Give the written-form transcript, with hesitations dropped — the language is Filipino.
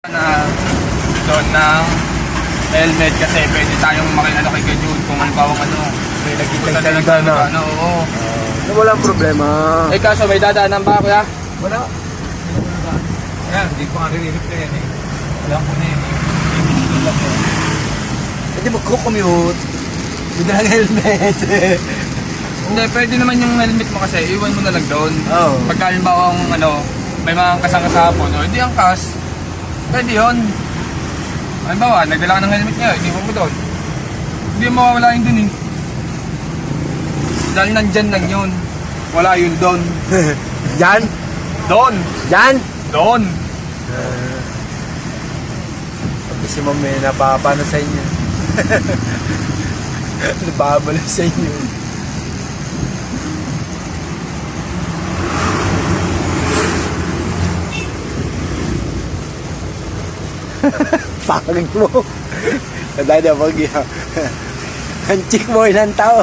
Na doon ng helmet kasi pwede tayong makiano kay Gajun kung halimbawa May kung nagkitay saan sa liga na. oo. Walang problema. Eh kaso may dadaanan ba kuya? Wala. Ayan, hindi ko nga rin-rip na yan eh. Alam ko na yun eh. Hindi magko-commute. Hindi lang helmet. Hindi, pwede naman yung helmet mo kasi iwan mo na lang doon. Oo. Pagka halimbawa may mga kasangkasapon o hindi ang kas, pwede yun. Halimbawa, nagdala ka ng helmet niya, hindi mo doon. Hindi mo mawawala yun dun eh. Dahil nandyan lang yun. Wala yun doon. Yan. Doon! Yan. Doon! Sabi si Ma'am may napapano sa inyo. Nababala sa inyo. Pangit mo. Dahil na pag ang chick mo ilang tao.